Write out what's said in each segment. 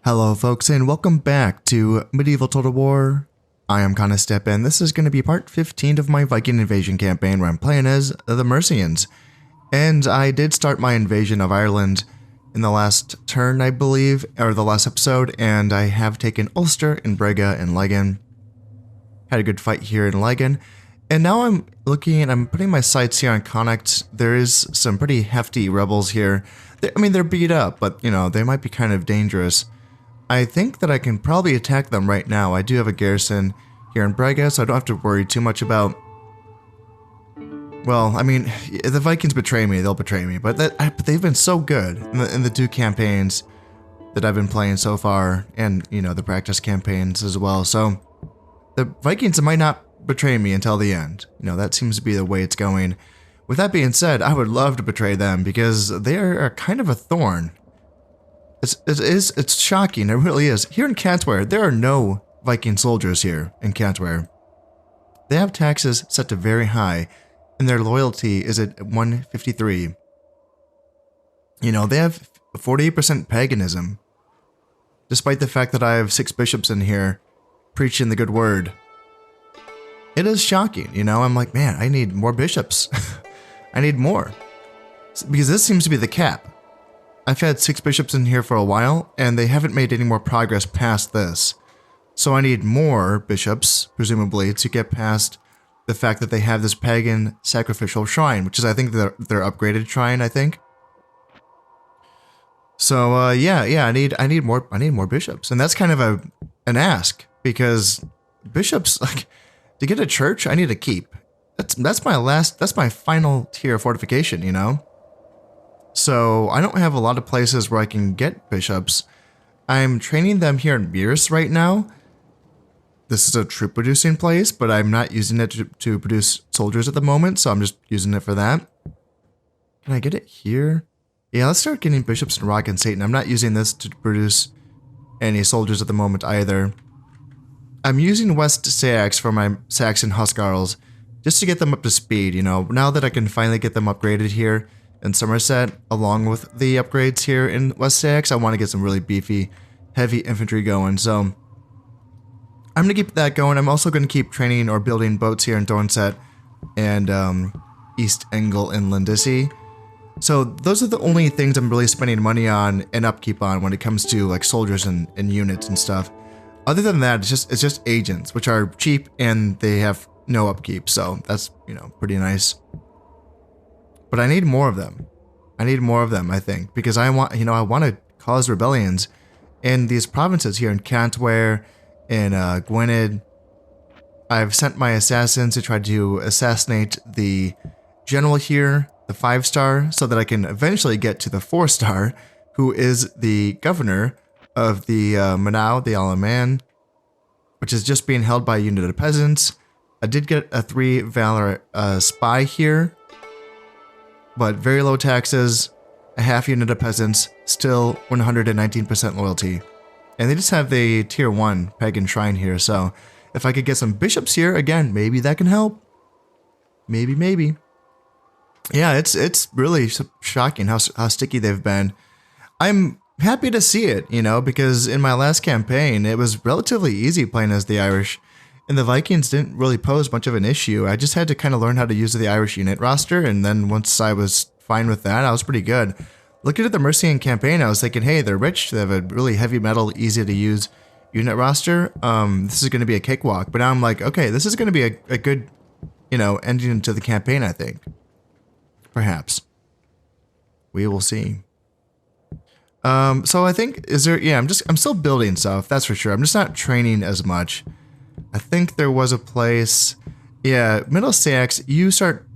Hello folks and welcome back to Medieval Total War. I am Connacht and this is going to be part 15 of my Viking invasion campaign where I'm playing as the Mercians. And I did start my invasion of Ireland in the last turn, I believe, or the last episode, and I have taken Ulster and Brega and Legen. Had a good fight here in Legen. And now I'm putting my sights here on Connacht. There is some pretty hefty rebels here. They're beat up, but, you know, they might be kind of dangerous. I think that I can probably attack them right now. I do have a garrison here in Brega, so I don't have to worry too much about... Well, I mean, if the Vikings betray me, they'll betray me. But they've been so good in the two campaigns that I've been playing so far. And, you know, the practice campaigns as well. So, the Vikings might not betray me until the end. You know, that seems to be the way it's going. With that being said, I would love to betray them because they are kind of a thorn. It's shocking, it really is. Here in Cantware, there are no Viking soldiers here in Cantware. They have taxes set to very high, and their loyalty is at 153. You know, they have 48% paganism, despite the fact that I have 6 bishops in here preaching the good word. It is shocking, you know, I'm like, man, I need more bishops. I need more. Because this seems to be the cap. I've had 6 bishops in here for a while, and they haven't made any more progress past this. So I need more bishops, presumably, to get past the fact that they have this pagan sacrificial shrine, which is, I think, their upgraded shrine, I think. So, yeah, I need more bishops. And that's kind of an ask, because bishops, like, to get a church, I need a keep. That's my final tier of fortification, you know? So, I don't have a lot of places where I can get bishops. I'm training them here in Mears right now. This is a troop producing place, but I'm not using it to produce soldiers at the moment, so I'm just using it for that. Can I get it here? Yeah, let's start getting bishops in Rock and Satan. I'm not using this to produce any soldiers at the moment either. I'm using West Sax for my Saxon Huscarls, just to get them up to speed, you know. Now that I can finally get them upgraded here in Somerset, along with the upgrades here in West Sax, I want to get some really beefy, heavy infantry going, so I'm going to keep that going. I'm also going to keep training or building boats here in Dorset and East Engel and Lindisy. So those are the only things I'm really spending money on and upkeep on when it comes to like soldiers and units and stuff. Other than that, it's just agents, which are cheap and they have no upkeep, so that's, you know, pretty nice. But I need more of them. I need more of them, I think, because I want to cause rebellions in these provinces here in Cantware, in Gwynedd. I've sent my assassins to try to assassinate the general here, the 5-star, so that I can eventually get to the 4-star, who is the governor of the Manau, the Alaman, which is just being held by a unit of peasants. I did get a 3 Valor spy here, but very low taxes, a half unit of peasants, still 119% loyalty. And they just have the tier 1 pagan shrine here, so if I could get some bishops here, again, maybe that can help. Maybe. Yeah, it's really shocking how sticky they've been. I'm happy to see it, you know, because in my last campaign, it was relatively easy playing as the Irish, and the Vikings didn't really pose much of an issue. I just had to kind of learn how to use the Irish unit roster, and then once I was fine with that, I was pretty good. Looking at the Mercian campaign, I was thinking, hey, they're rich, they have a really heavy metal, easy to use unit roster. This is going to be a cakewalk. But now I'm like, okay, this is going to be a good, you know, ending to the campaign, I think. Perhaps. We will see. So I think, I'm still building stuff, that's for sure. I'm just not training as much. I think there was a place, yeah, Middle Sax, you start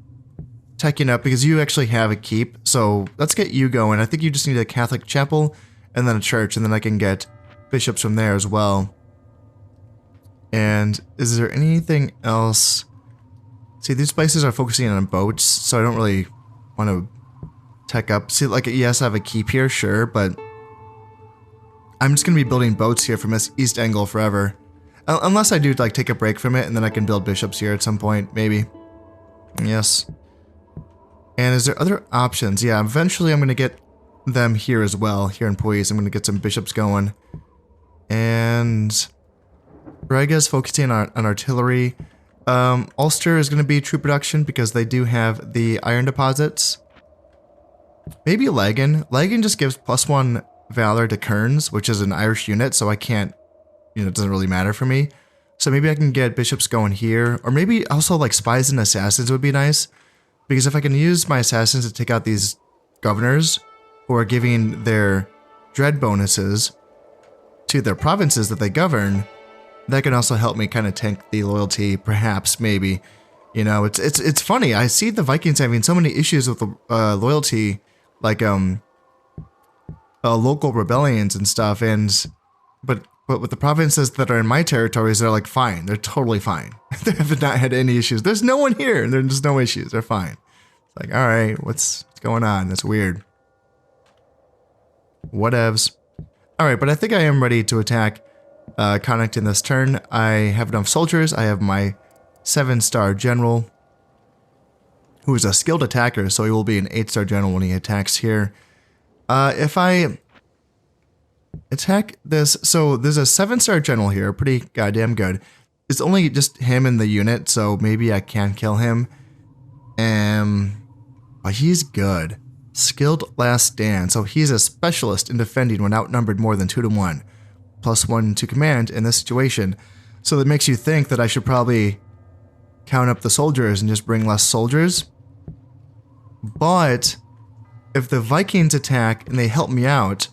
teching up because you actually have a keep. So let's get you going. I think you just need a Catholic chapel and then a church, and then I can get bishops from there as well. And is there anything else? See, these places are focusing on boats, so I don't really want to tech up. See, like, yes, I have a keep here, sure, but I'm just going to be building boats here from East Engel forever. Unless I do, like, take a break from it, and then I can build bishops here at some point, maybe. Yes. And is there other options? Yeah, eventually I'm going to get them here as well, here in Puis. I'm going to get some bishops going. And Brega's focusing on artillery. Ulster is going to be troop production because they do have the iron deposits. Maybe Lagan. Lagan just gives +1 valor to Kerns, which is an Irish unit, so I can't, it doesn't really matter for me. So maybe I can get bishops going here, or maybe also like spies and assassins would be nice, because if I can use my assassins to take out these governors who are giving their dread bonuses to their provinces that they govern, that can also help me kind of tank the loyalty, perhaps, maybe. It's funny. I see the Vikings having so many issues with loyalty, like local rebellions and stuff, but with the provinces that are in my territories, they're like fine. They're totally fine. They have not had any issues. There's no one here. There's just no issues. They're fine. It's like, all right, what's going on? That's weird. Whatevs. All right, but I think I am ready to attack Connacht in this turn. I have enough soldiers. I have my 7-star general, who is a skilled attacker, so he will be an 8-star general when he attacks here. If I attack this, so there's a 7-star general here, pretty goddamn good. It's only just him in the unit, so maybe I can kill him. But he's good. Skilled last stand, so he's a specialist in defending when outnumbered more than 2 to 1. +1 to command in this situation. So that makes you think that I should probably count up the soldiers and just bring less soldiers. But if the Vikings attack and they help me out,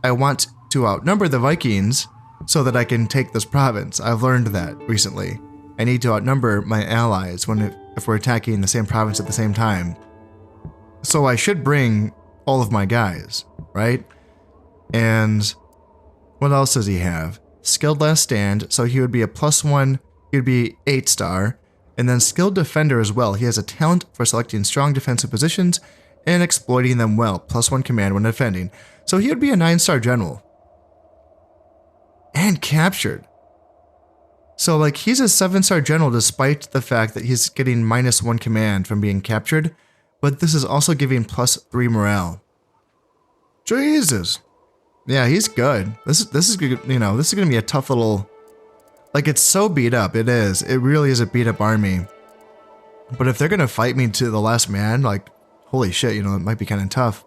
I want to outnumber the Vikings so that I can take this province. I've learned that recently. I need to outnumber my allies if we're attacking the same province at the same time. So I should bring all of my guys, right? And what else does he have? Skilled last stand, so he would be a +1, he would be 8-star, and then skilled defender as well. He has a talent for selecting strong defensive positions and exploiting them well, +1 command when defending. So he would be a 9-star general. And captured. So like he's a 7-star general despite the fact that he's getting -1 command from being captured, but this is also giving +3 morale. Jesus. Yeah, he's good. This is good, this is gonna be a tough little, like it's so beat up. It is. It really is a beat up army. But if they're gonna fight me to the last man, like holy shit, it might be kind of tough.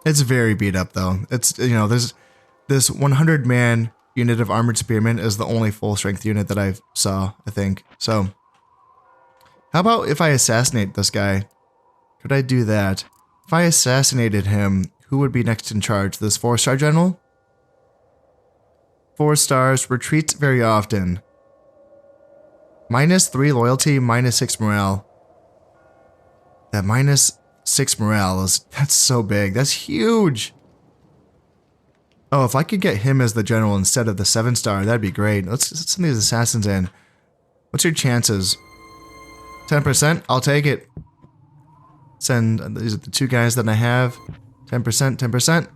It's very beat up though. It's there's this 100-man unit of armored spearmen is the only full strength unit that I saw, I think. So how about if I assassinate this guy? Could I do that? If I assassinated him, who would be next in charge? This 4-star general? 4 stars, retreats very often. -3 loyalty, -6 morale. That -6 morale that's so big. That's huge. Oh, if I could get him as the general instead of the 7-star, that'd be great. Let's send these assassins in. What's your chances? 10%? I'll take it. Send, these are the 2 guys that I have. 10%, 10%.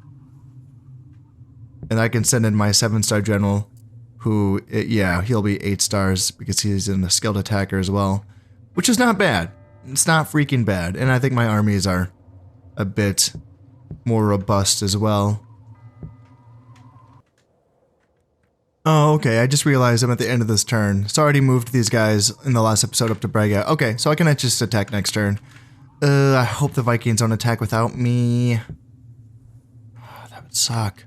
And I can send in my 7-star general, who, yeah, he'll be 8 stars because he's in a skilled attacker as well. Which is not bad. It's not freaking bad. And I think my armies are a bit more robust as well. Oh, okay, I just realized I'm at the end of this turn. So I already moved these guys in the last episode up to Brega. Okay, so I can just attack next turn. I hope the Vikings don't attack without me. Oh, that would suck.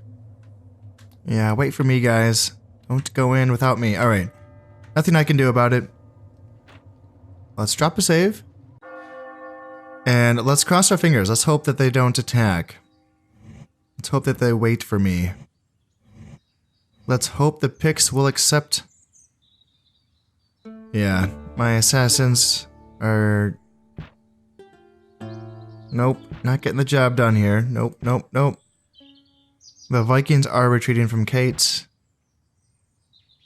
Yeah, wait for me, guys. Don't go in without me. Alright. Nothing I can do about it. Let's drop a save. And let's cross our fingers. Let's hope that they don't attack. Let's hope that they wait for me. Let's hope the Picts will accept. Yeah, my assassins are... Nope, not getting the job done here. Nope, nope, nope. The Vikings are retreating from Kate.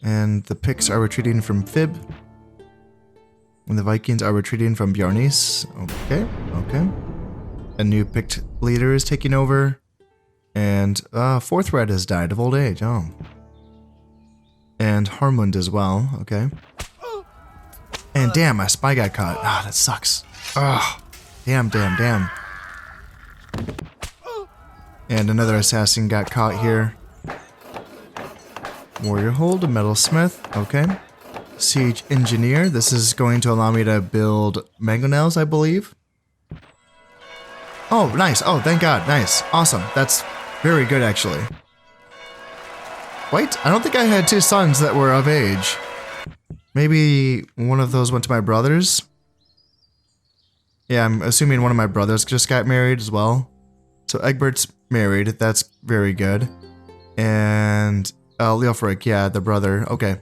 And the Picts are retreating from Fib. And the Vikings are retreating from Bjarnis. Okay, okay. A new Pict leader is taking over. And 4th Red has died of old age. Oh. And Harmund as well. Okay. And damn, my spy got caught. Ah, that sucks. Ugh. Damn, damn, damn. And another assassin got caught here. Warrior hold, a metalsmith. Okay. Siege engineer. This is going to allow me to build mangonels, I believe. Oh, nice. Oh, thank God. Nice. Awesome. That's very good, actually. Wait, I don't think I had 2 sons that were of age. Maybe one of those went to my brothers? Yeah, I'm assuming one of my brothers just got married as well. So Egbert's married. That's very good. And Leofric, yeah, the brother. Okay.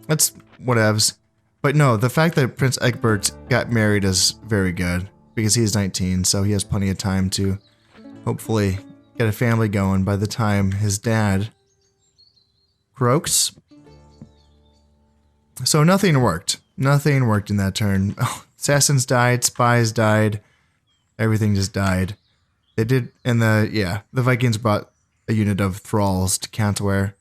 That's whatevs. But no, the fact that Prince Egbert got married is very good. Because he's 19, so he has plenty of time to hopefully get a family going by the time his dad croaks. So nothing worked. Nothing worked in that turn. Oh, assassins died, spies died, everything just died. They did, and the Vikings brought a unit of thralls to Cantware.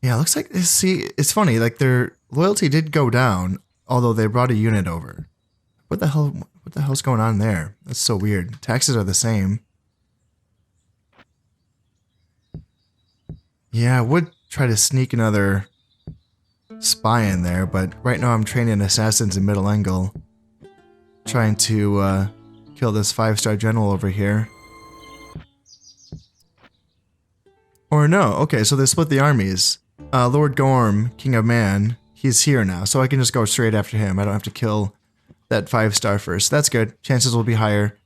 Yeah, it looks like, see, it's funny, like their loyalty did go down, although they brought a unit over. What the hell's going on there? That's so weird. Taxes are the same. Yeah, I would try to sneak another spy in there, but right now I'm training assassins in Middle Angle. Trying to kill this 5-star general over here. Or no, okay, so they split the armies. Lord Gorm, King of Man, he's here now, so I can just go straight after him. I don't have to kill that 5-star first. That's good. Chances will be higher.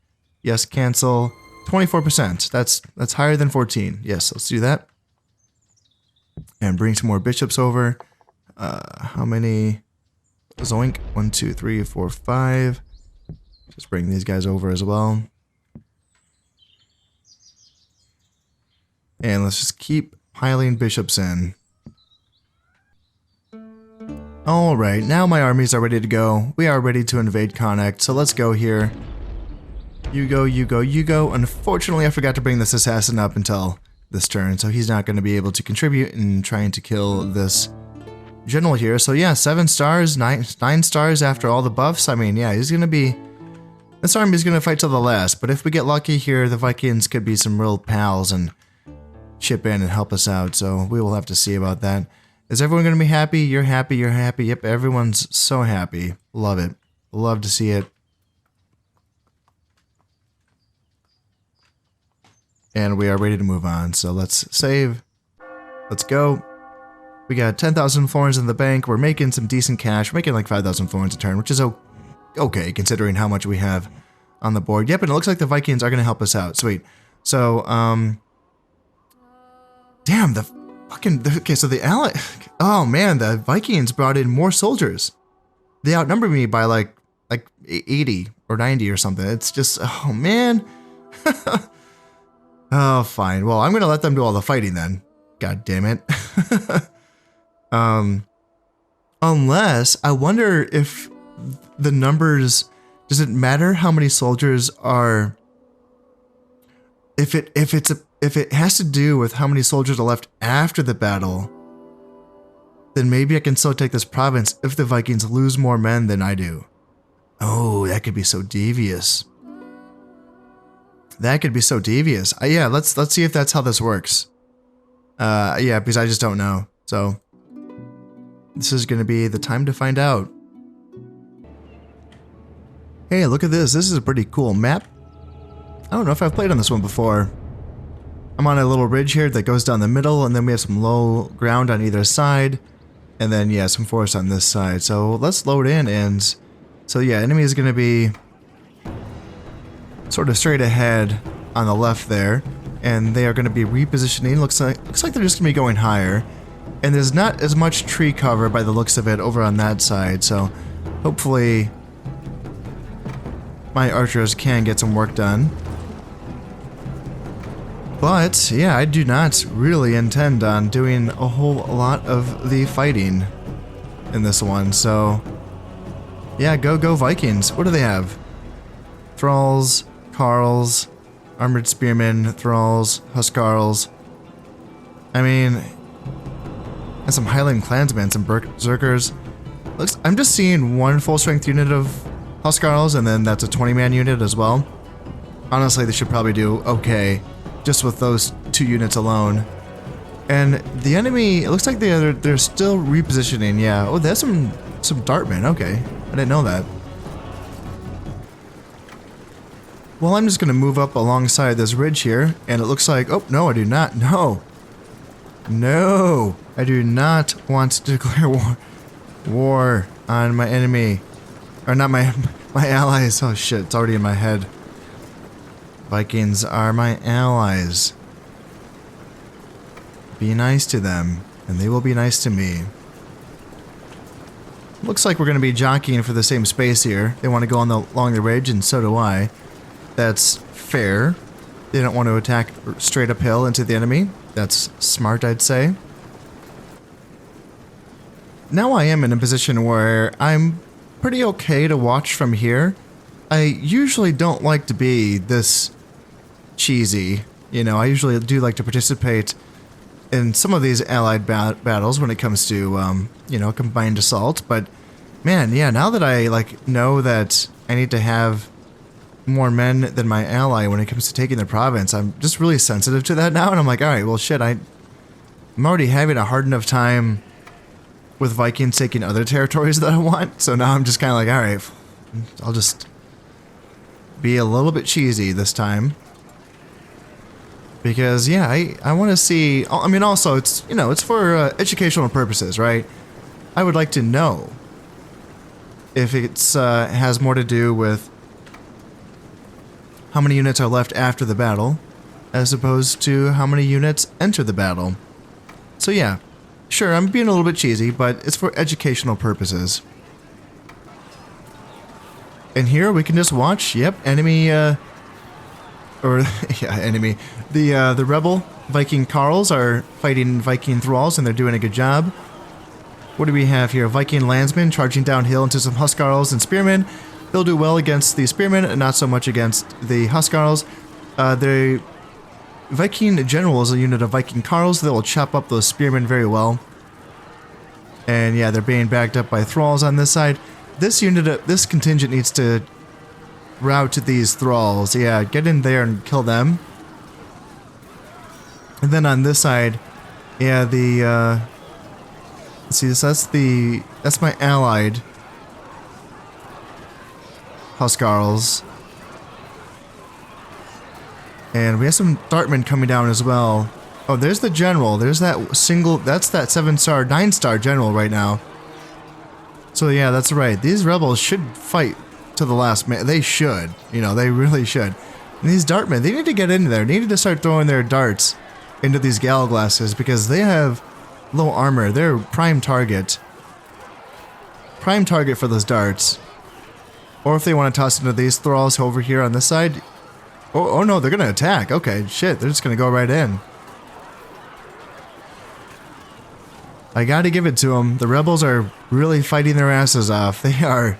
Yes, cancel. 24%. That's higher than 14. Yes, let's do that. And bring some more bishops over. How many? Zoink. 1, 2, 3, 4, 5. Just bring these guys over as well. And let's just keep piling bishops in. Alright, now my armies are ready to go. We are ready to invade Connacht, so let's go here. You go, you go, you go. Unfortunately, I forgot to bring this assassin up until this turn, so he's not going to be able to contribute in trying to kill this general here. So yeah, 7 stars, 9 stars after all the buffs. I mean, yeah, he's going to be... This army's going to fight till the last, but if we get lucky here, the Vikings could be some real pals and chip in and help us out, so we will have to see about that. Is everyone going to be happy? You're happy, you're happy. Yep, everyone's so happy. Love it. Love to see it. And we are ready to move on, so let's save. Let's go. We got 10,000 florins in the bank. We're making some decent cash. We're making like 5,000 florins a turn, which is okay considering how much we have on the board. Yep, and it looks like the Vikings are going to help us out. Sweet. So, damn, okay, so oh man, the Vikings brought in more soldiers. They outnumbered me by like 80 or 90 or something. It's just, oh man. Oh, fine. Well, I'm going to let them do all the fighting then. God damn it. Unless, I wonder if the numbers, does it matter how many soldiers are, if it has to do with how many soldiers are left after the battle, then maybe I can still take this province if the Vikings lose more men than I do. Oh, that could be so devious. That could be so devious. Yeah, let's see if that's how this works. Yeah, because I just don't know. So this is going to be the time to find out. Hey, look at this. This is a pretty cool map. I don't know if I've played on this one before. I'm on a little ridge here that goes down the middle, and then we have some low ground on either side, and then, yeah, some forest on this side. So let's load in, and so, yeah, enemy is going to be sort of straight ahead on the left there, and they are going to be repositioning. Looks like they're just going to be going higher, and there's not as much tree cover by the looks of it over on that side, so hopefully my archers can get some work done. But, yeah, I do not really intend on doing a whole lot of the fighting in this one, so yeah, go Vikings. What do they have? Thralls, Carls, Armored Spearmen, Thralls, Huskarls. I mean, and some Highland Clansmen, some Berserkers. I'm just seeing one full-strength unit of Huskarls, and then that's a 20-man unit as well. Honestly, they should probably do okay just with those 2 units alone. And the enemy, it looks like they're still repositioning. Yeah. Oh, there's some dartmen. Okay, I didn't know that. Well, I'm just gonna move up alongside this ridge here, and it looks like, oh no, I do not. No, no, I do not want to declare war on my enemy, or not my allies. Oh shit, it's already in my head. Vikings are my allies. Be nice to them, and they will be nice to me. Looks like we're going to be jockeying for the same space here. They want to go along the ridge, and so do I. That's fair. They don't want to attack straight uphill into the enemy. That's smart, I'd say. Now I am in a position where I'm pretty okay to watch from here. I usually don't like to be this cheesy. You know, I usually do like to participate in some of these allied battles when it comes to, you know, combined assault. But, man, yeah, now that I, like, know that I need to have more men than my ally when it comes to taking the province, I'm just really sensitive to that now. And I'm like, all right, well, shit, I'm already having a hard enough time with Vikings taking other territories that I want. So now I'm just kind of like, all right, I'll just be a little bit cheesy this time. Because, yeah, I want to see... I mean, also, it's, you know, it's for educational purposes, right? I would like to know if it's has more to do with how many units are left after the battle, as opposed to how many units enter the battle. So, yeah, sure, I'm being a little bit cheesy, but it's for educational purposes. And here we can just watch, yep, enemy... or yeah, enemy. The rebel Viking Carls are fighting Viking thralls, and they're doing a good job. What do we have here? Viking landsmen charging downhill into some Huskarls and spearmen. They'll do well against the spearmen, and not so much against the Huskarls. The Viking general is a unit of Viking Carls. They will chop up those spearmen very well. And yeah, they're being backed up by thralls on this side. This unit, this contingent needs to route these thralls. Yeah, get in there and kill them. And then on this side, yeah, the let's see, that's my allied Huskarls. And we have some Dartmen coming down as well. Oh, there's the general. There's that single, that's that 7-star, 9-star general right now. So yeah, that's right. These rebels should fight to the last man. They should. You know, they really should. And these dartmen, they need to get in there. They need to start throwing their darts into these gallglasses because they have low armor. They're prime target. Prime target for those darts. Or if they want to toss into these thralls over here on this side. Oh no, they're going to attack. Okay, shit. They're just going to go right in. I got to give it to them. The rebels are really fighting their asses off. They are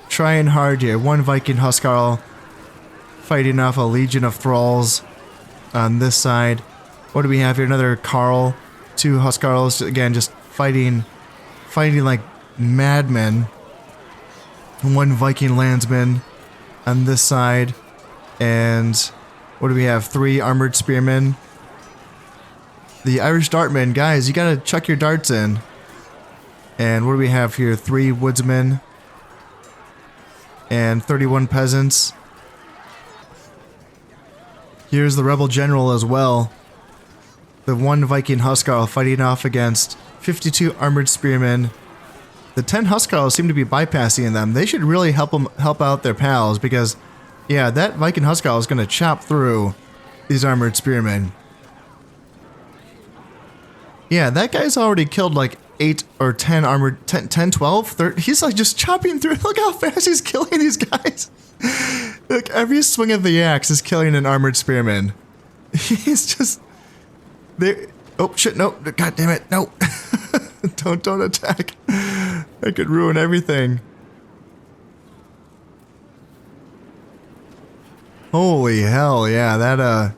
trying hard here. One Viking Huskarl fighting off a legion of thralls on this side. What do we have here? Another Carl. 2 Huskarls. Again, just fighting like madmen. One Viking landsman on this side. And what do we have? 3 armored spearmen. The Irish dartmen. Guys, you gotta chuck your darts in. And what do we have here? 3 woodsmen. And 31 peasants. Here's the rebel general as well. The 1 Viking Huskarl fighting off against 52 armored spearmen. The 10 Huskarls seem to be bypassing them. They should really help out their pals because, yeah, that Viking Huskarl is going to chop through these armored spearmen. Yeah, that guy's already killed like 8 or 10 armored, 10, 12, 30. He's like just chopping through. Look how fast he's killing these guys. Look, every swing of the axe is killing an armored spearman. He's just... Oh, shit, no. God damn it, no. Don't attack. I could ruin everything. Holy hell, yeah, that,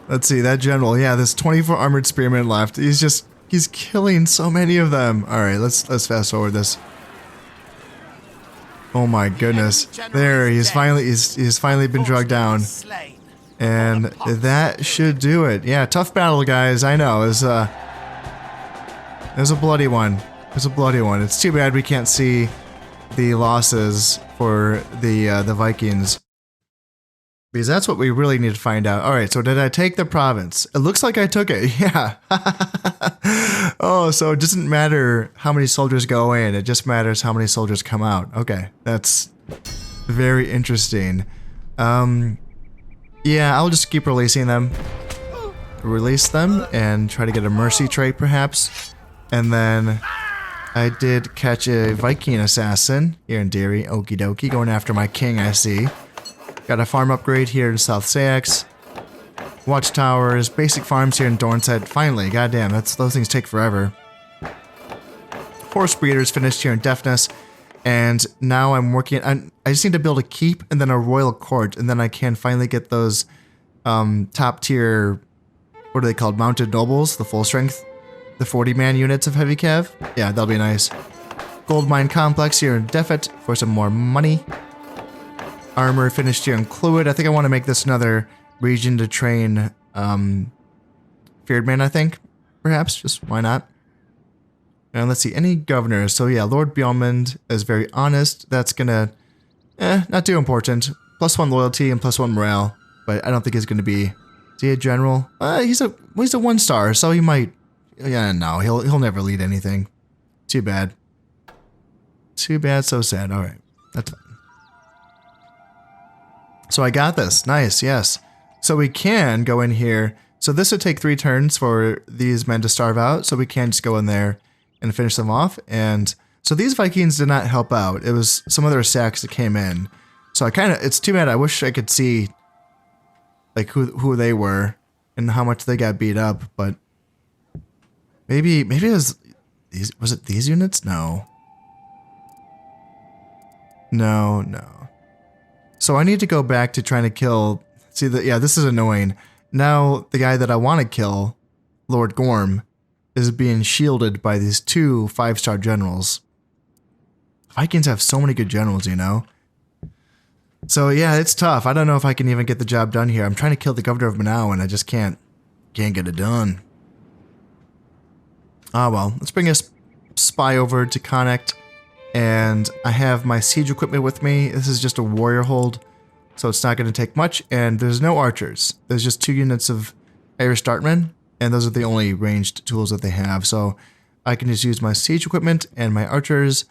let's see, that general, yeah, there's 24 armored spearmen left. He's killing so many of them. Alright, let's fast forward this. Oh my goodness. There, he's finally been dragged down. And that should do it. Yeah, tough battle, guys. I know. It was a bloody one. It was a bloody one. It's too bad we can't see the losses for the Vikings. Because that's what we really need to find out. All right, so did I take the province? It looks like I took it. Yeah. Oh, so it doesn't matter how many soldiers go in. It just matters how many soldiers come out. Okay, that's very interesting. Yeah, I'll just keep releasing them. Release them and try to get a mercy trait, perhaps. And then I did catch a Viking assassin here in Derry. Okie dokie, going after my king, I see. Got a farm upgrade here in South Sax. Watchtowers, basic farms here in Dornset. Finally, goddamn, those things take forever. Horse breeders finished here in Deafness. And now I'm working on, I just need to build a keep and then a royal court. And then I can finally get those top tier, what are they called? Mounted nobles, the full strength, the 40-man units of heavy cav. Yeah, that'll be nice. Gold mine complex here in Defet for some more money. Armor finished here in Cluid. I think I want to make this another region to train Feared Man, I think. Perhaps, just why not? And let's see, any governors. So yeah, Lord Bjormund is very honest. That's gonna, not too important. +1 loyalty and +1 morale. But I don't think he's gonna be, is he a general? He's a 1-star, so he might, yeah, no, he'll never lead anything. Too bad. Too bad, so sad. All right, that's fine. So I got this. Nice, yes. So we can go in here. So this would take 3 turns for these men to starve out. So we can just go in there and finish them off. And so these Vikings did not help out. It was some other sacks that came in. So it's too bad. I wish I could see like who they were and how much they got beat up. But maybe it was these units? No. No. So I need to go back to trying to kill, yeah, this is annoying. Now the guy that I want to kill, Lord Gorm, is being shielded by these 2 5-star generals. Vikings have so many good generals, you know? So yeah, it's tough. I don't know if I can even get the job done here. I'm trying to kill the governor of Manaus and I just can't get it done. Ah well, let's bring a spy over to Connacht. And I have my siege equipment with me. This is just a warrior hold, so it's not going to take much. And there's no archers. There's just 2 units of Irish dartmen, and those are the only ranged tools that they have. So I can just use my siege equipment and my archers,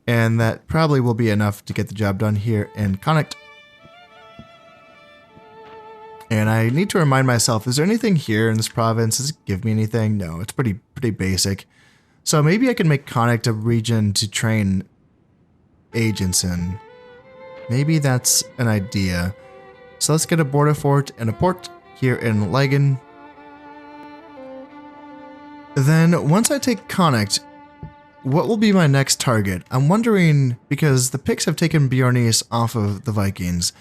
and that probably will be enough to get the job done here in Connacht. And I need to remind myself, is there anything here in this province? Does it give me anything? No, it's pretty basic. So maybe I can make Connacht a region to train agents in. Maybe that's an idea. So let's get a border fort and a port here in Legen. Then once I take Connacht, what will be my next target? I'm wondering, because the Picts have taken Bjornis off of the Vikings.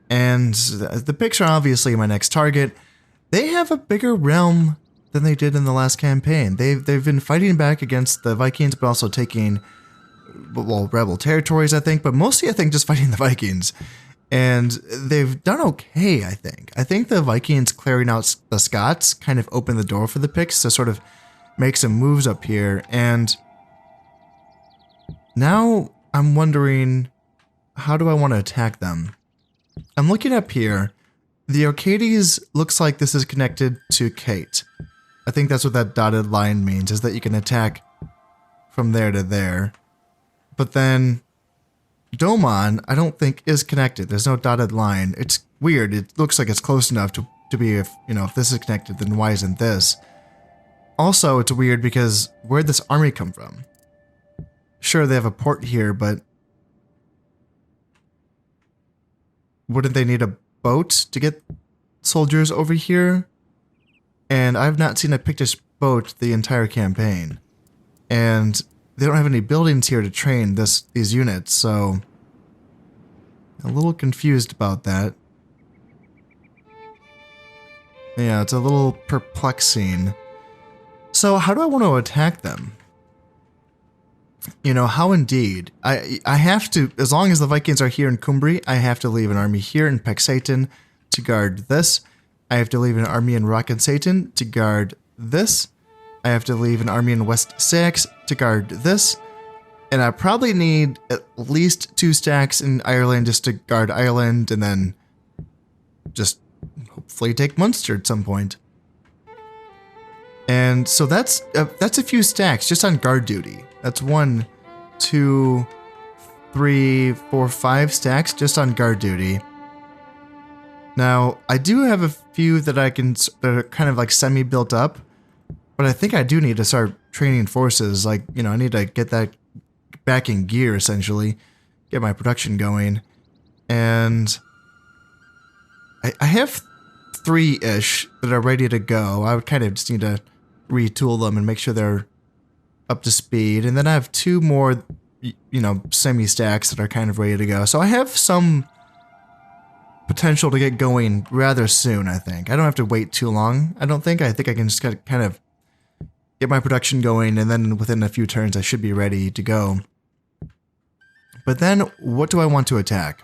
And the Picts are obviously my next target. They have a bigger realm than they did in the last campaign. They've been fighting back against the Vikings, but also taking, well, rebel territories, I think, but mostly I think just fighting the Vikings. And they've done okay, I think. I think the Vikings clearing out the Scots kind of opened the door for the Picts to sort of make some moves up here. And now I'm wondering, how do I want to attack them? I'm looking up here. The Orcades looks like this is connected to Kate. I think that's what that dotted line means, is that you can attack from there to there. But then Domon, I don't think is connected. There's no dotted line. It's weird. It looks like it's close enough to be, if this is connected, then why isn't this? Also, it's weird because where'd this army come from? Sure, they have a port here, but wouldn't they need a boat to get soldiers over here? And I've not seen a Pictish boat the entire campaign. And they don't have any buildings here to train these units, so a little confused about that. Yeah, it's a little perplexing. So how do I want to attack them? How indeed? I have to, as long as the Vikings are here in Cumbria, I have to leave an army here in Pexaton to guard this. I have to leave an army in Rock and Satan to guard this. I have to leave an army in West Sax to guard this. And I probably need at least 2 stacks in Ireland just to guard Ireland, and then just hopefully take Munster at some point. And so that's a few stacks just on guard duty. That's 1, 2, 3, 4, 5 stacks just on guard duty. Now, I do have a few that that are kind of like semi-built up, but I think I do need to start training forces. Like, you know, I need to get that back in gear, essentially, get my production going. And I have 3-ish that are ready to go. I would kind of just need to retool them and make sure they're up to speed. And then I have 2 more, you know, semi-stacks that are kind of ready to go. So I have some potential to get going rather soon, I think. I don't have to wait too long, I don't think. I think I can just kind of get my production going, and then within a few turns I should be ready to go. But then, what do I want to attack?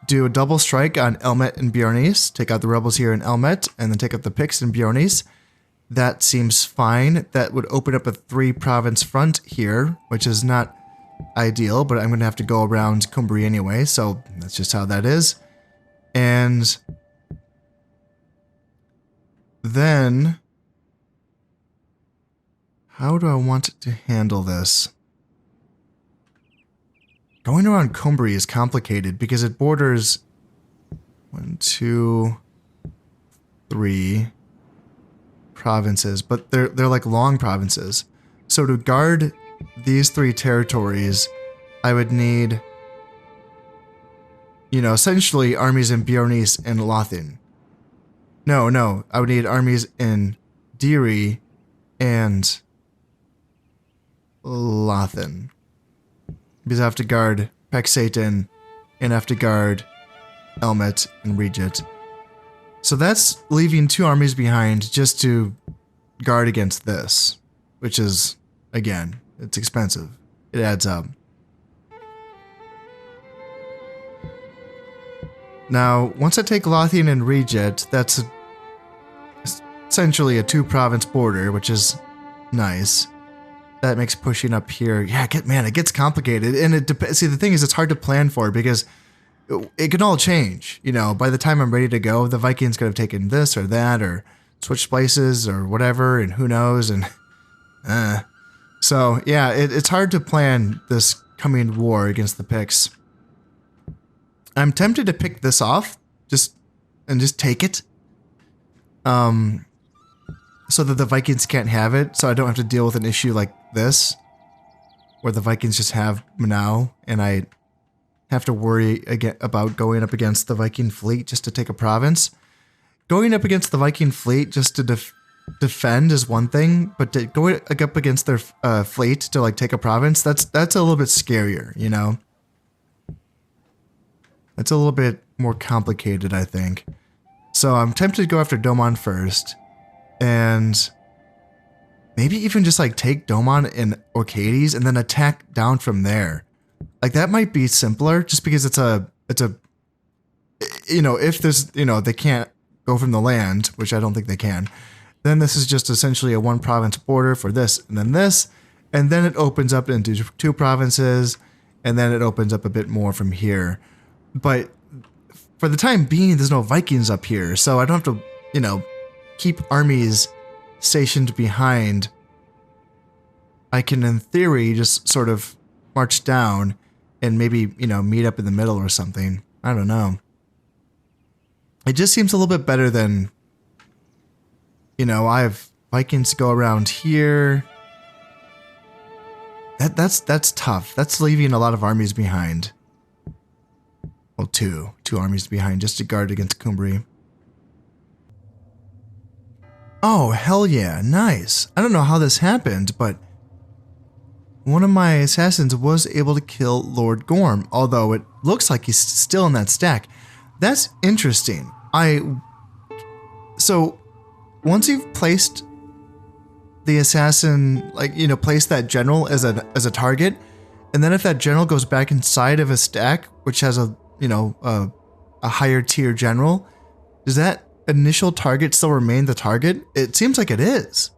Do a double strike on Elmet and Bjornis, take out the rebels here in Elmet, and then take out the Picts in Bjornis. That seems fine. That would open up a 3-province front here, which is not ideal, but I'm going to have to go around Cumbria anyway, so that's just how that is. And then, how do I want to handle this? Going around Cumbria is complicated because it borders 1, 2, 3 provinces, but they're like long provinces. So to guard these 3 territories, I would need, you know, essentially armies in Bjornis and Lothin. No, I would need armies in Deary and Lothin. Because I have to guard Pexatan and I have to guard Elmet and Regit. So that's leaving 2 armies behind just to guard against this, which is, again, it's expensive. It adds up. Now, once I take Lothian and Regit, that's essentially a 2-province border, which is nice. That makes pushing up here. Yeah, it gets complicated. And it depends. See, the thing is, it's hard to plan for because it can all change. You know, by the time I'm ready to go, the Vikings could have taken this or that or switched places or whatever, and who knows. And so, yeah, it's hard to plan this coming war against the Picts. I'm tempted to pick this off, just take it. So that the Vikings can't have it, so I don't have to deal with an issue like this, where the Vikings just have Manau, and I have to worry about going up against the Viking fleet just to take a province. Going up against the Viking fleet just to defend is one thing, but to go up against their fleet to like take a province, that's a little bit scarier, you know? It's a little bit more complicated, I think. So I'm tempted to go after Domon first. And maybe even just like take Domon and Orcades and then attack down from there. Like that might be simpler just because it's a, you know, if there's, you know, they can't go from the land, which I don't think they can, then this is just essentially a 1-province border for this, and then it opens up into 2 provinces, and then it opens up a bit more from here. But for the time being, there's no Vikings up here, so I don't have to, you know, keep armies stationed behind. I can, in theory, just sort of march down and maybe, you know, meet up in the middle or something. I don't know. It just seems a little bit better than, you know, I have Vikings go around here. That's tough. That's leaving a lot of armies behind. Well, two armies behind just to guard against Cumbria. Oh, hell yeah, nice. I don't know how this happened, but one of my assassins was able to kill Lord Gorm, although it looks like he's still in that stack. That's interesting. So, once you've placed the assassin, like, you know, place that general as a target, and then if that general goes back inside of a stack, which has a, you know, a a higher tier general, does that initial target still remain the target? It seems like it is.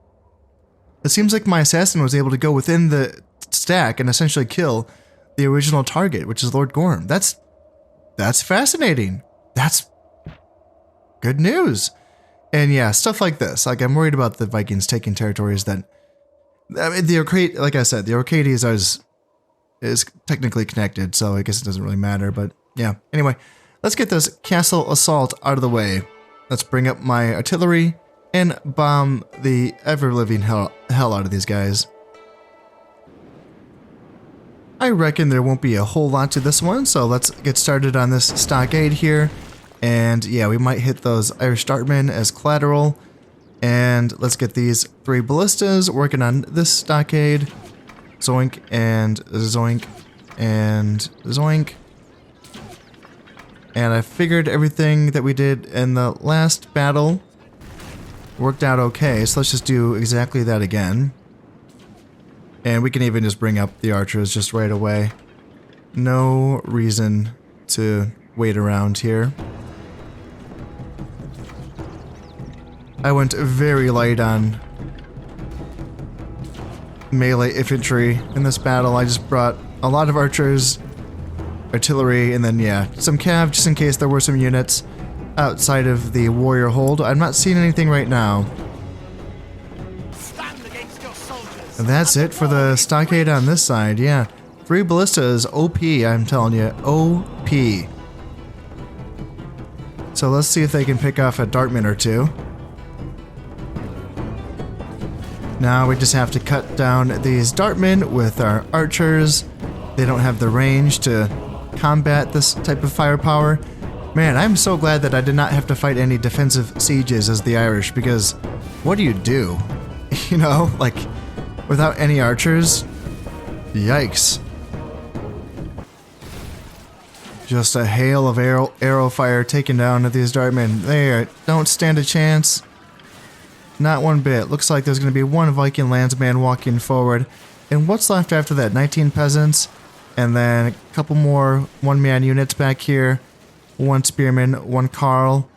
It seems like my assassin was able to go within the stack and essentially kill the original target, which is Lord Gorm. That's fascinating. That's good news. And yeah, stuff like this. Like, I'm worried about the Vikings taking territories that, I mean, the Orcades, like I said, the Orcades is technically connected, so I guess it doesn't really matter, but yeah. Anyway, let's get this castle assault out of the way. Let's bring up my artillery and bomb the ever-living hell out of these guys. I reckon there won't be a whole lot to this one, so let's get started on this stockade here. And yeah, we might hit those Irish dartmen as collateral. And let's get these 3 ballistas working on this stockade. Zoink and zoink and zoink. And I figured everything that we did in the last battle worked out okay, so let's just do exactly that again. And we can even just bring up the archers just right away. No reason to wait around here. I went very light on melee infantry in this battle. I just brought a lot of archers, artillery, and then yeah, some cav just in case there were some units outside of the warrior hold. I'm not seeing anything right now. And that's it for the stockade on this side, yeah. 3 ballistas, OP, I'm telling you, OP. So let's see if they can pick off a dartman or 2. Now we just have to cut down these dartmen with our archers. They don't have the range to combat this type of firepower. Man, I'm so glad that I did not have to fight any defensive sieges as the Irish, because what do you do? You know, like, without any archers? Yikes. Just a hail of arrow fire taking down these dartmen. They don't stand a chance. Not one bit. Looks like there's going to be 1 Viking landsman walking forward. And what's left after that? 19 peasants. And then a couple more 1-man units back here. 1 spearman, 1 carl.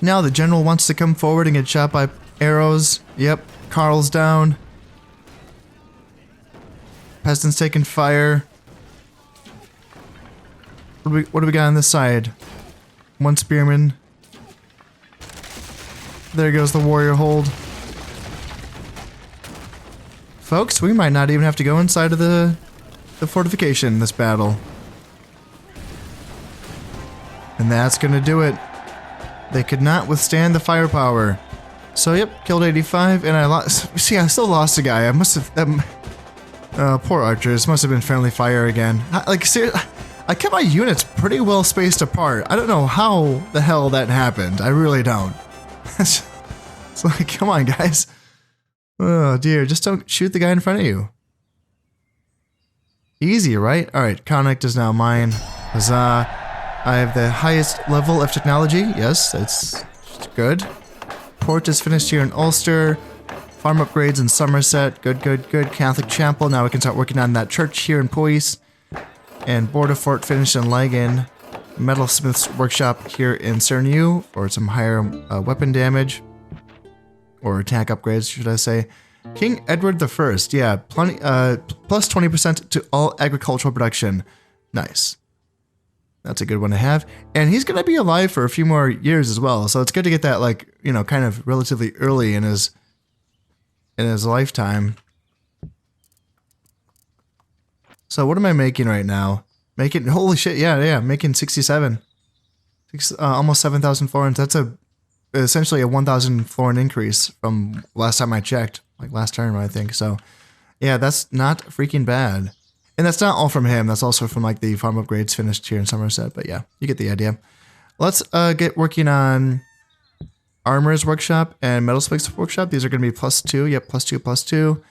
Now the general wants to come forward and get shot by arrows. Yep, carl's down. Peasants taking fire. What do we got on this side? 1 spearman. There goes the warrior hold. Folks, we might not even have to go inside of the fortification in this battle. And that's gonna do it. They could not withstand the firepower. So yep, killed 85, and I lost. See, I still lost a guy. I must have. Poor archers. Must have been friendly fire again. Like, seriously, I kept my units pretty well spaced apart. I don't know how the hell that happened. I really don't. It's like, come on, guys. Oh dear, just don't shoot the guy in front of you. Easy, right? Alright, Connacht is now mine. Huzzah. I have the highest level of technology. Yes, that's good. Port is finished here in Ulster. Farm upgrades in Somerset. Good, good, good. Catholic chapel. Now we can start working on that church here in Poise. And border fort finished in Laggan. Metalsmith's workshop here in Cernu for some higher weapon damage. Or attack upgrades, should I say. King Edward I. Yeah, plenty, plus 20% to all agricultural production. Nice. That's a good one to have. And he's going to be alive for a few more years as well. So it's good to get that, like, you know, kind of relatively early in his lifetime. So what am I making right now? Making, holy shit, yeah, making 67. Almost 7,000 florins. That's essentially a 1,000 florin increase from last time I checked. Like last term, I think. So, yeah, that's not freaking bad. And that's not all from him. That's also from like the farm upgrades finished here in Somerset. But yeah, you get the idea. Let's get working on Armorer's Workshop and Metalsmith's Workshop. These are going to be +2. Yep, +2, +2.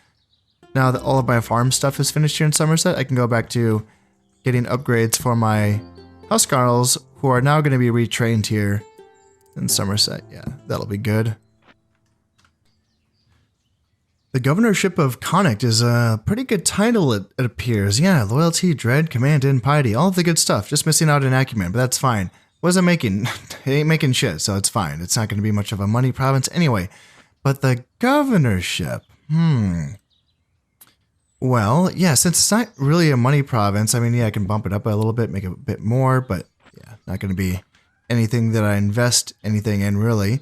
Now that all of my farm stuff is finished here in Somerset, I can go back to getting upgrades for my Huscarls, who are now going to be retrained here in Somerset. Yeah, that'll be good. The governorship of Connacht is a pretty good title, it appears. Yeah, loyalty, dread, command, and piety. All of the good stuff. Just missing out on acumen, but that's fine. What is it making? It ain't making shit, so it's fine. It's not going to be much of a money province anyway. But the governorship, Well, yeah, since it's not really a money province, I mean, yeah, I can bump it up a little bit, make it a bit more, but yeah, not going to be anything that I invest anything in, really.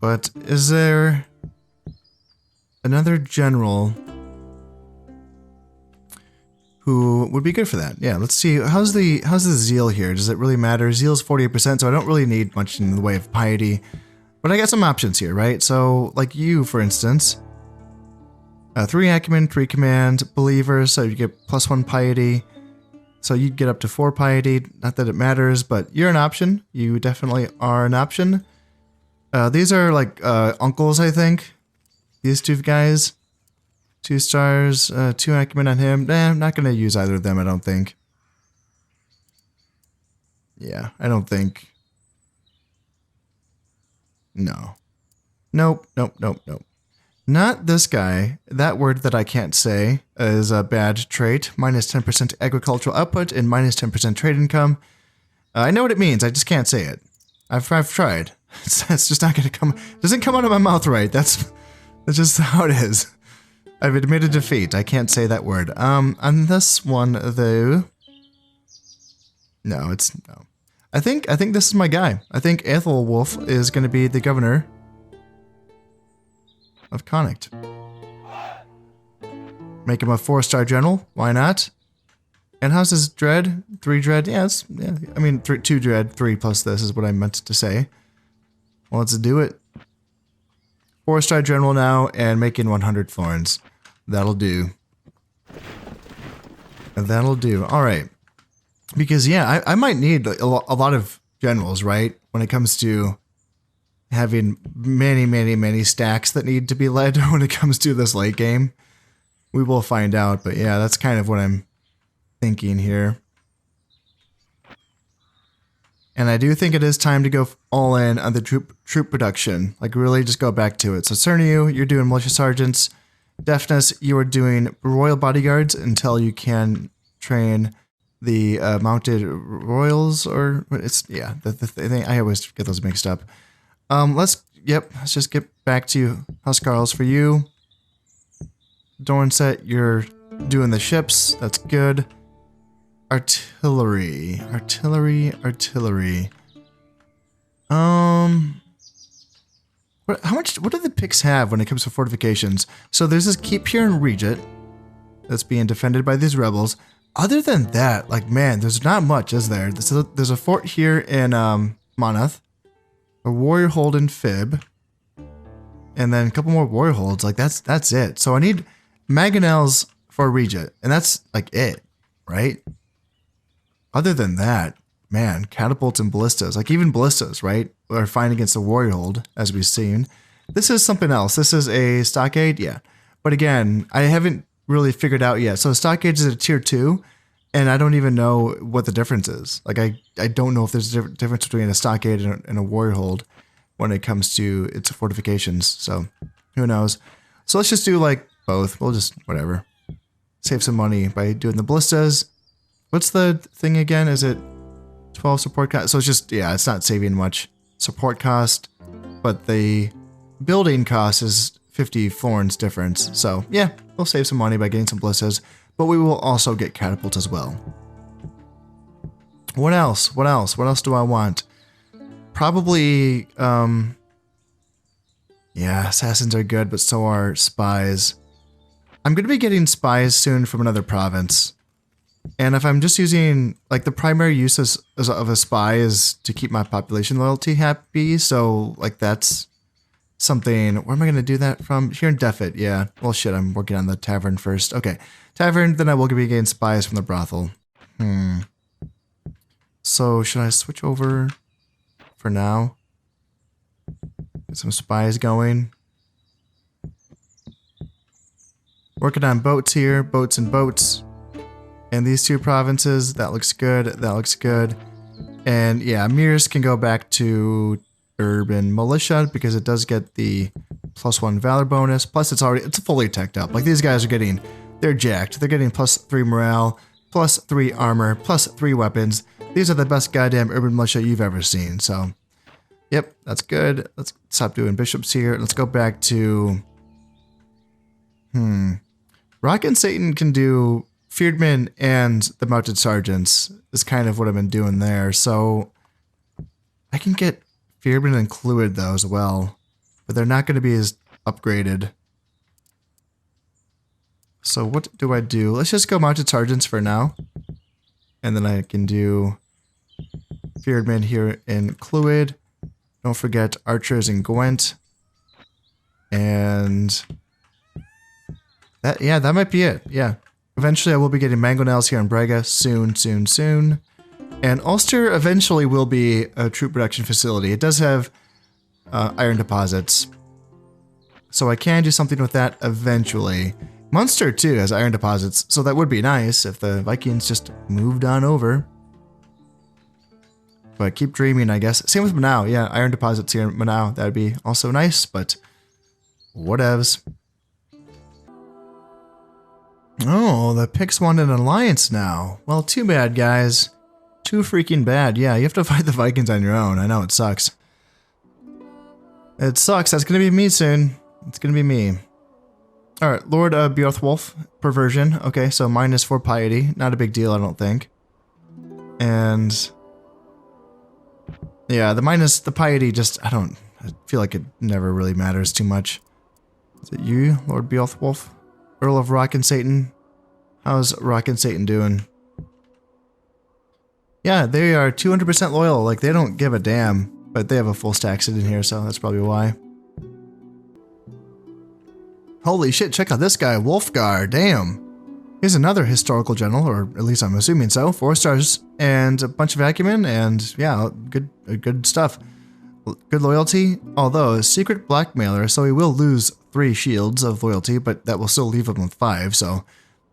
But is there another general who would be good for that? Yeah, let's see. How's the zeal here? Does it really matter? Zeal's 48%, so I don't really need much in the way of piety. But I got some options here, right? So, like you, for instance, 3 acumen, 3 command, believer, so you get +1 piety. So you get up to 4 piety. Not that it matters, but you're an option. You definitely are an option. These are like uncles, I think. These 2 guys. 2 stars, 2 acumen on him. I'm not going to use either of them, I don't think. Yeah, I don't think. No. Nope. Not this guy. That word that I can't say is a bad trait. Minus 10% agricultural output and minus 10% trade income. I know what it means. I just can't say it. I've tried. It's just not going to come. It doesn't come out of my mouth right. That's just how it is. I've admitted defeat. I can't say that word. On this one though. No. I think this is my guy. I think Ethelwulf is going to be the governor of Connacht. Make him a 4-star general. Why not? And how's his dread? 3 dread? Yes. Yeah. I mean, 2 dread. 3 plus this is what I meant to say. Well, let's do it. 4-star general now and making 100 florins. That'll do. That'll do. All right. Because, yeah, I might need a lot of generals, right? When it comes to having many stacks that need to be led when it comes to this late game. We will find out, but yeah, that's kind of what I'm thinking here. And I do think it is time to go all in on the troop production. Like, really just go back to it. So Cerniu, you're doing militia sergeants. Deafness, you are doing royal bodyguards until you can train the mounted royals, or it's, yeah, the thing. I always get those mixed up. Let's just get back to Huscarls for you. Dornset, you're doing the ships. That's good. Artillery. What do the picks have when it comes to fortifications? So there's this keep here in Regent that's being defended by these rebels. Other than that, like, man, there's not much, is there? There's a fort here in Monmouth, a warrior hold in Fib, and then a couple more warrior holds. Like, that's it. So I need mangonels for Regent, and that's like it, right? Other than that, man, catapults and ballistas, like even ballistas, right, are fine against the warrior hold, as we've seen. This is something else. This is a stockade, yeah. But again, I haven't really figured out yet. So stockade is a tier 2, and I don't even know what the difference is. Like, I don't know if there's a difference between a stockade and a warrior hold when it comes to its fortifications. So who knows? So let's just do like both. We'll just, whatever. Save some money by doing the ballistas. What's the thing again? Is it 12 support cost? So it's just, yeah, it's not saving much support cost, but the building cost is 50 florins difference. So yeah, we'll save some money by getting some ballistas, but we will also get catapults as well. What else? What else do I want? Probably, yeah, assassins are good, but so are spies. I'm going to be getting spies soon from another province. And if I'm just using, like, the primary use of a spy is to keep my population loyalty happy. So, like, that's something. Where am I going to do that from? Here in Defit, yeah. Well, shit, I'm working on the tavern first. Okay, tavern, then I will be getting spies from the brothel. So, should I switch over for now? Get some spies going. Working on boats here, boats and boats. And these 2 provinces, that looks good, that looks good. And yeah, Emirs can go back to urban militia because it does get the +1 valor bonus. Plus it's fully teched up. Like these guys are getting, they're jacked. They're getting +3 morale, +3 armor, +3 weapons. These are the best goddamn urban militia you've ever seen. So, yep, that's good. Let's stop doing bishops here. Let's go back to, Rock and Satan can do Fearedmen and the Mounted Sergeants is kind of what I've been doing there. So I can get Fearedmen included though as well, but they're not going to be as upgraded. So what do I do? Let's just go Mounted Sergeants for now. And then I can do Fearedmen here included. Don't forget Archers and Gwent. And that might be it. Yeah. Eventually I will be getting mangonels here in Brega soon. And Ulster eventually will be a troop production facility. It does have iron deposits. So I can do something with that eventually. Munster too has iron deposits, so that would be nice if the Vikings just moved on over. But keep dreaming, I guess. Same with Manau. Yeah, iron deposits here in Manau. That would be also nice, but whatevs. Oh, the Picts want an alliance now. Well, too bad, guys. Too freaking bad. Yeah, you have to fight the Vikings on your own. I know, it sucks. It sucks. That's going to be me soon. It's going to be me. Alright, Lord Beorthwolf, Perversion. Okay, so -4 piety. Not a big deal, I don't think. And yeah, the piety just, I feel like it never really matters too much. Is it you, Lord Beorthwolf? Earl of Rock and Satan? How's Rock and Satan doing? Yeah, they are 200% loyal. Like, they don't give a damn. But they have a full stack sitting here, so that's probably why. Holy shit, check out this guy, Wolfgar, damn. He's another historical general, or at least I'm assuming so. 4 stars, and a bunch of acumen, and yeah, good stuff. Good loyalty, although a secret blackmailer, so he will lose 3 shields of loyalty, but that will still leave him with 5, so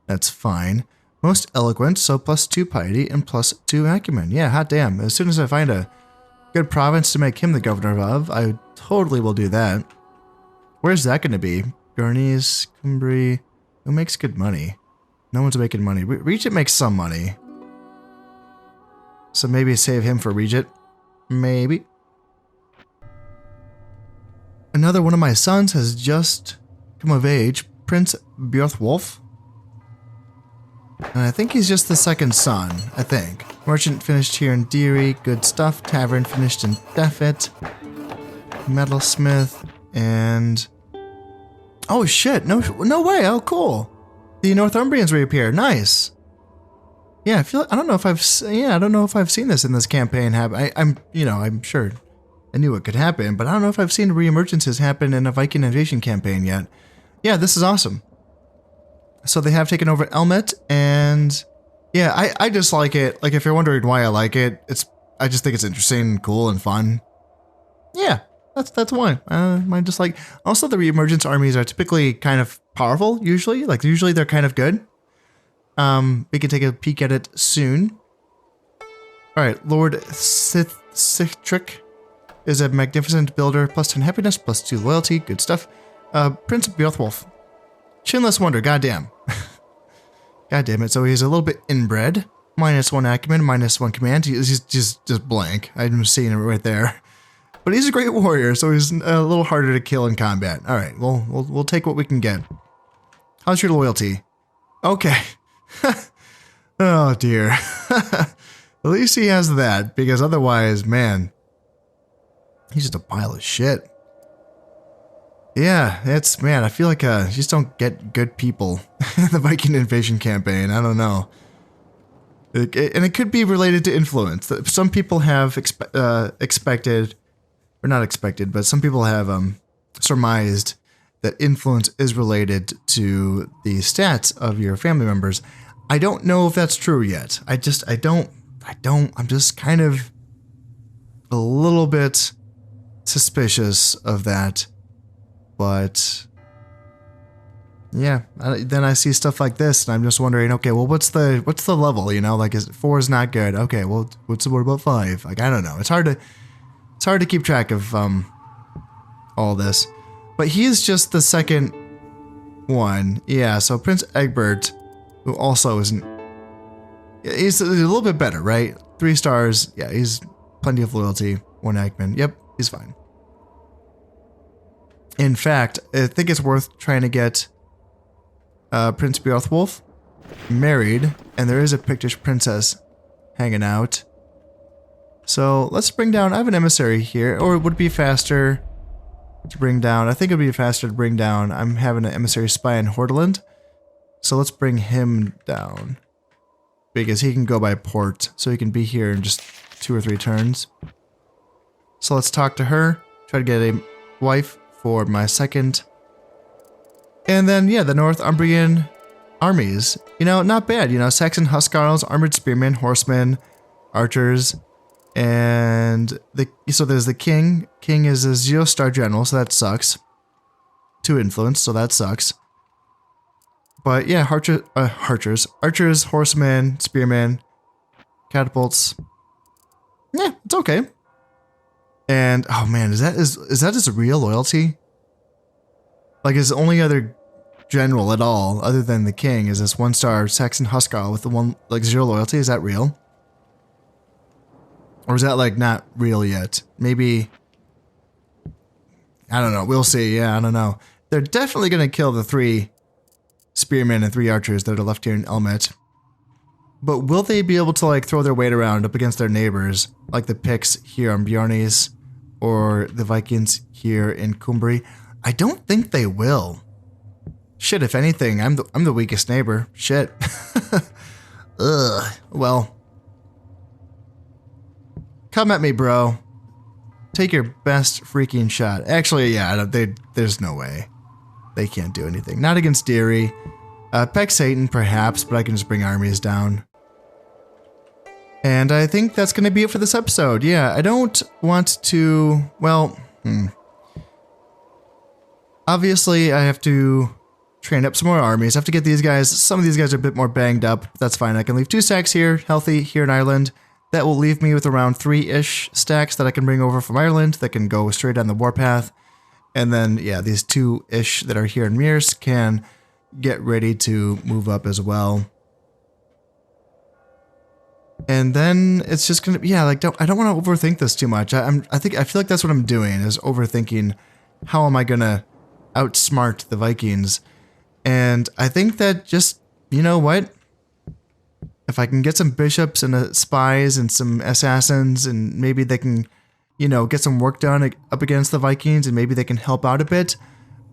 that's fine. Most eloquent, so +2 piety and +2 acumen. Yeah, hot damn. As soon as I find a good province to make him the governor of, I totally will do that. Where's that going to be? Gurney's, Cumbria. Who makes good money? No one's making money. Regent makes some money. So maybe save him for Regent. Maybe. Another one of my sons has just come of age. Prince Beorthwolf. And I think he's just the second son, I think. Merchant finished here in Deary. Good stuff. Tavern finished in Defet. Metalsmith. And oh shit, no way, oh cool. The Northumbrians reappear, nice. Yeah, I don't know if I've seen this in this campaign happen. I'm sure I knew it could happen, but I don't know if I've seen reemergences happen in a Viking invasion campaign yet. Yeah, this is awesome. So they have taken over Elmet, and yeah, I just like it. Like, if you're wondering why I like it, I just think it's interesting, cool, and fun. Yeah. That's why. I just like. Also, the reemergence armies are typically kind of powerful. Usually, they're kind of good. We can take a peek at it soon. All right, Lord Sithtrick is a magnificent builder. +10 happiness, +2 loyalty. Good stuff. Prince Beorthwolf, chinless wonder. Goddamn. God damn it. So he's a little bit inbred. -1 acumen, -1 command. He's just blank. I'm seeing it right there. But he's a great warrior, so he's a little harder to kill in combat. All right, we'll take what we can get. How's your loyalty? Okay. Oh dear. At least he has that, because otherwise, man, he's just a pile of shit. Yeah, man, I feel like you just don't get good people in the Viking invasion campaign. I don't know. And it could be related to influence. Some people have expected, or not expected, but some people have surmised that influence is related to the stats of your family members. I don't know if that's true yet. I'm just kind of a little bit suspicious of that. But yeah, then I see stuff like this, and I'm just wondering, okay, well, what's the level? You know, like, 4 is not good. Okay, well, what about 5? Like, I don't know. It's hard to keep track of all this. But he is just the second one. Yeah, so Prince Egbert, who also isn't... He's a little bit better, right? 3 stars. Yeah, he's plenty of loyalty. 1 Eggman. Yep, he's fine. In fact, I think it's worth trying to get Prince Beowulf married, and there is a Pictish princess hanging out. So let's bring down, I have an emissary here, or it would be faster to bring down, I think it would be faster to bring down, I'm having an emissary spy in Hordaland, so let's bring him down, because he can go by port, so he can be here in just 2 or 3 turns. So let's talk to her, try to get a wife for my second. And then, yeah, the Northumbrian armies, you know, not bad, you know, Saxon Huscarls, armored spearmen, horsemen, archers, and so there's the king. King is a 0-star general, so that sucks. 2 influence, so that sucks. But yeah, archers, horsemen, spearmen, catapults. Yeah, it's okay. And oh man, is that his real loyalty? Like his only other general at all, other than the king, is this 1-star Saxon Huscarl with the 0 loyalty. Is that real? Or is that like not real yet? Maybe, I don't know. We'll see. Yeah, I don't know. They're definitely going to kill the 3 spearmen and 3 archers that are left here in Elmet. But will they be able to like throw their weight around up against their neighbors, like the Picts here on Bjarnes or the Vikings here in Cumbria? I don't think they will. Shit, if anything, I'm the weakest neighbor. Shit. Ugh. Well, come at me, bro. Take your best freaking shot. Actually, yeah, there's no way. They can't do anything. Not against Deary. Peck Satan, perhaps, but I can just bring armies down. And I think that's going to be it for this episode. Yeah, I don't want to... Well, obviously, I have to train up some more armies. I have to get these guys... Some of these guys are a bit more banged up. But that's fine. I can leave 2 stacks here, healthy, here in Ireland. That will leave me with around 3-ish stacks that I can bring over from Ireland that can go straight on the warpath. And then, yeah, these 2-ish that are here in Mears can get ready to move up as well. And then it's just gonna, yeah, like I don't want to overthink this too much. I feel like that's what I'm doing, is overthinking how am I gonna outsmart the Vikings. And I think that just, you know what? If I can get some bishops and spies and some assassins, and maybe they can, you know, get some work done up against the Vikings, and maybe they can help out a bit.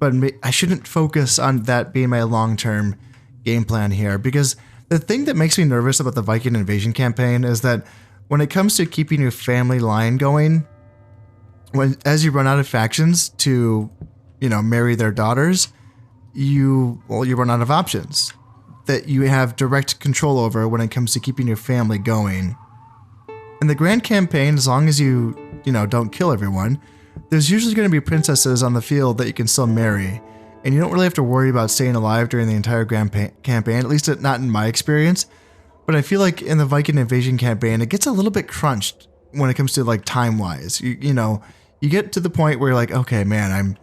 But I shouldn't focus on that being my long-term game plan here, because the thing that makes me nervous about the Viking invasion campaign is that when it comes to keeping your family line going, as you run out of factions to, you know, marry their daughters, you run out of options that you have direct control over when it comes to keeping your family going. In the grand campaign, as long as you don't kill everyone, there's usually going to be princesses on the field that you can still marry. And you don't really have to worry about staying alive during the entire grand campaign, at least not in my experience. But I feel like in the Viking invasion campaign, it gets a little bit crunched when it comes to like time-wise. You know, you get to the point where you're like, okay, man,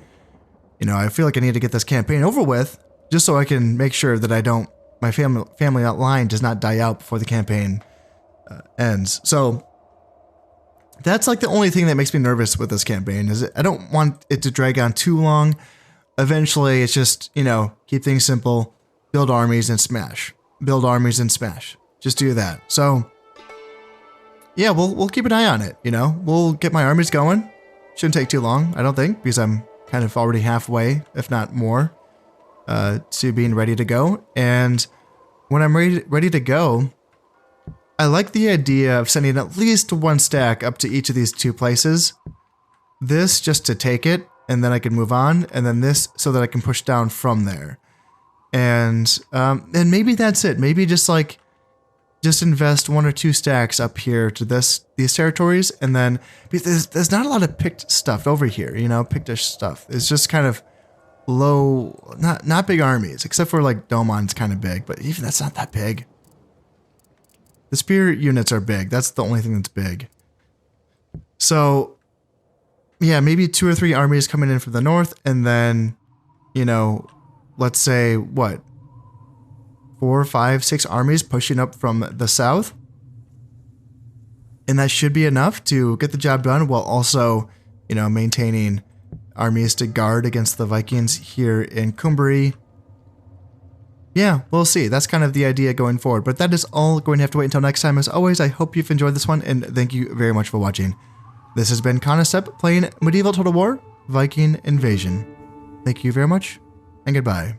I feel like I need to get this campaign over with just so I can make sure that my family line does not die out before the campaign ends. So that's like the only thing that makes me nervous with this campaign, is I don't want it to drag on too long. Eventually, it's just, keep things simple, build armies and smash. Build armies and smash. Just do that. So, yeah, we'll keep an eye on it, We'll get my armies going. Shouldn't take too long, I don't think, because I'm kind of already halfway, if not more, to being ready to go. And when I'm ready to go, I like the idea of sending at least 1 stack up to each of these 2 places. This just to take it, and then I can move on, and then this so that I can push down from there. And maybe that's it. Maybe just invest 1 or 2 stacks up here to these territories, and then because there's not a lot of picked stuff over here, Pictish stuff. It's just kind of low, not big armies, except for like Domon's kind of big, but even that's not that big. The spear units are big. That's the only thing that's big. So yeah, maybe 2 or 3 armies coming in from the north, and then, you know, let's say what, 4, 5, 6 armies pushing up from the south. And that should be enough to get the job done while also, you know, maintaining armies to guard against the Vikings here in Cumbrae. Yeah, we'll see. That's kind of the idea going forward. But that is all going to have to wait until next time. As always, I hope you've enjoyed this one, and thank you very much for watching. This has been Connacht playing Medieval Total War Viking Invasion. Thank you very much, and goodbye.